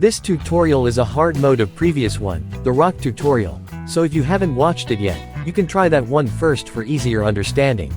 This tutorial is a hard mode of previous one, the rock tutorial, so if you haven't watched it yet, you can try that one first for easier understanding.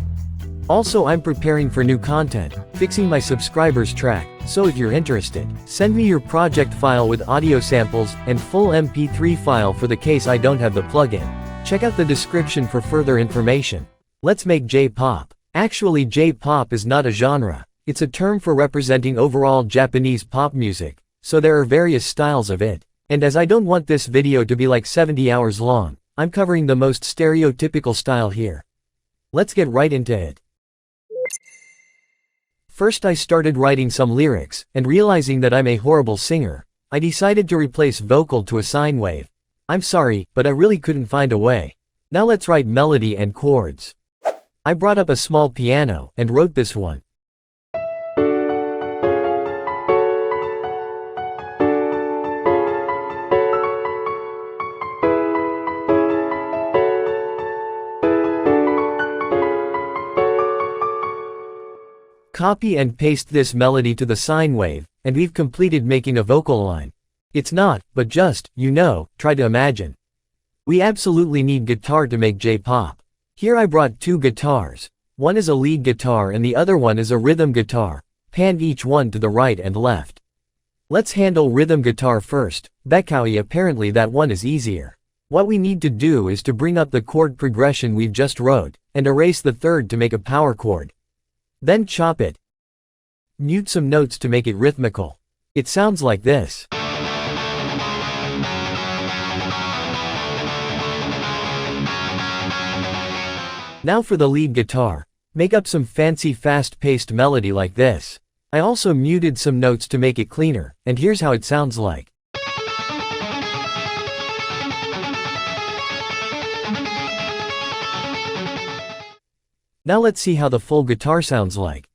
Also, I'm preparing for new content, fixing my subscribers track, so if you're interested, send me your project file with audio samples, and full MP3 file for the case I don't have the plugin. Check out the description for further information. Let's make J-pop. Actually, J-pop is not a genre, it's a term for representing overall Japanese pop music, so there are various styles of it. And as I don't want this video to be like 70 hours long, I'm covering the most stereotypical style here. Let's get right into it. First, I started writing some lyrics, and realizing that I'm a horrible singer, I decided to replace vocal to a sine wave. I'm sorry, but I really couldn't find a way. Now let's write melody and chords. I brought up a small piano, and wrote this one. Copy and paste this melody to the sine wave, and we've completed making a vocal line. It's not, but just, try to imagine. We absolutely need guitar to make J-pop. Here I brought two guitars. One is a lead guitar and the other one is a rhythm guitar, panned each one to the right and left. Let's handle rhythm guitar first, Bekawi apparently that one is easier. What we need to do is to bring up the chord progression we've just wrote, and erase the third to make a power chord. Then chop it. Mute some notes to make it rhythmical. It sounds like this. Now for the lead guitar. Make up some fancy fast-paced melody like this. I also muted some notes to make it cleaner, and here's how it sounds like. Now let's see how the full guitar sounds like.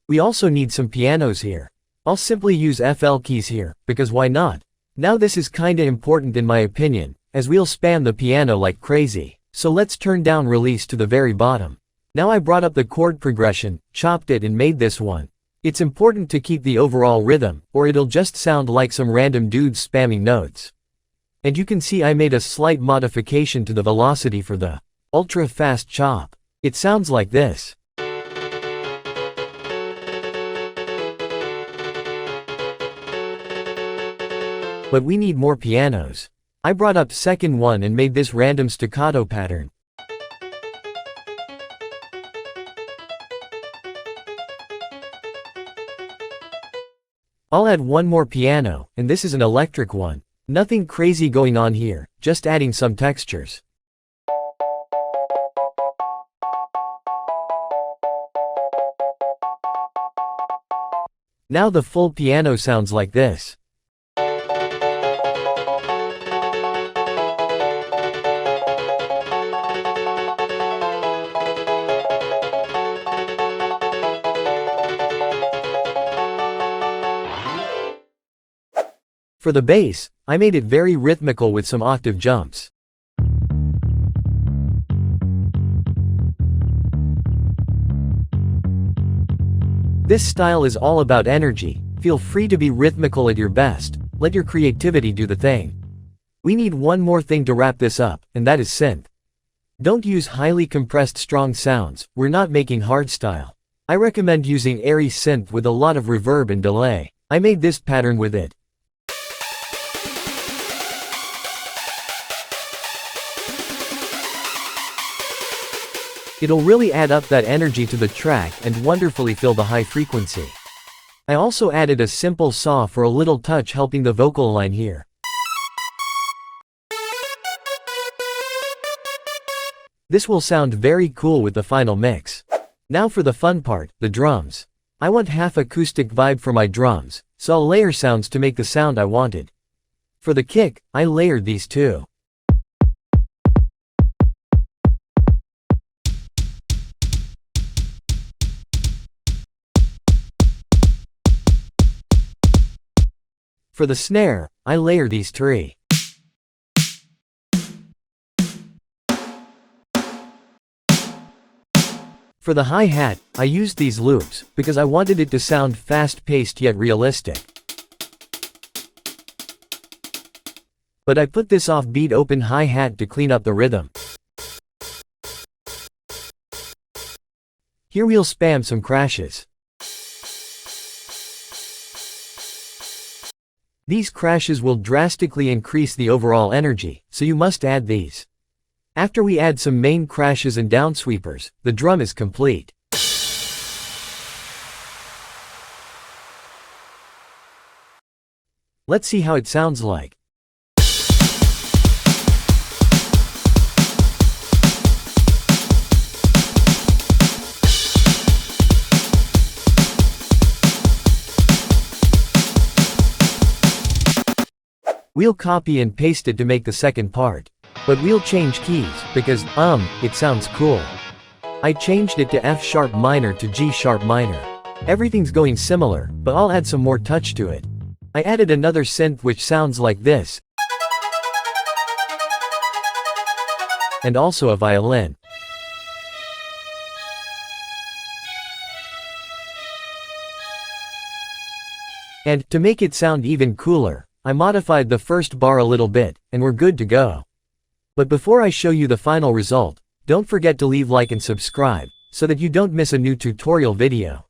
We also need some pianos here. I'll simply use FL keys here, because why not? Now this is kinda important in my opinion, as we'll spam the piano like crazy, so let's turn down release to the very bottom. Now I brought up the chord progression, chopped it and made this one. It's important to keep the overall rhythm, or it'll just sound like some random dudes spamming notes. And you can see I made a slight modification to the velocity for the ultra fast chop. It sounds like this. But we need more pianos. I brought up second one and made this random staccato pattern. I'll add one more piano, and this is an electric one. Nothing crazy going on here, just adding some textures. Now the full piano sounds like this. For the bass, I made it very rhythmical with some octave jumps. This style is all about energy. Feel free to be rhythmical at your best, let your creativity do the thing. We need one more thing to wrap this up, and that is synth. Don't use highly compressed strong sounds, we're not making hardstyle. I recommend using airy synth with a lot of reverb and delay. I made this pattern with it. It'll really add up that energy to the track and wonderfully fill the high frequency. I also added a simple saw for a little touch helping the vocal line here. This will sound very cool with the final mix. Now for the fun part, the drums. I want half acoustic vibe for my drums, so I'll layer sounds to make the sound I wanted. For the kick, I layered these two. For the snare, I layer these three. For the hi-hat, I used these loops, because I wanted it to sound fast-paced yet realistic. But I put this off-beat open hi-hat to clean up the rhythm. Here we'll spam some crashes. These crashes will drastically increase the overall energy, so you must add these. After we add some main crashes and downsweepers, the drum is complete. Let's see how it sounds like. We'll copy and paste it to make the second part. But we'll change keys, because, it sounds cool. I changed it to F sharp minor to G sharp minor. Everything's going similar, but I'll add some more touch to it. I added another synth which sounds like this. And also a violin. And, to make it sound even cooler, I modified the first bar a little bit, and we're good to go. But before I show you the final result, don't forget to leave like and subscribe, so that you don't miss a new tutorial video.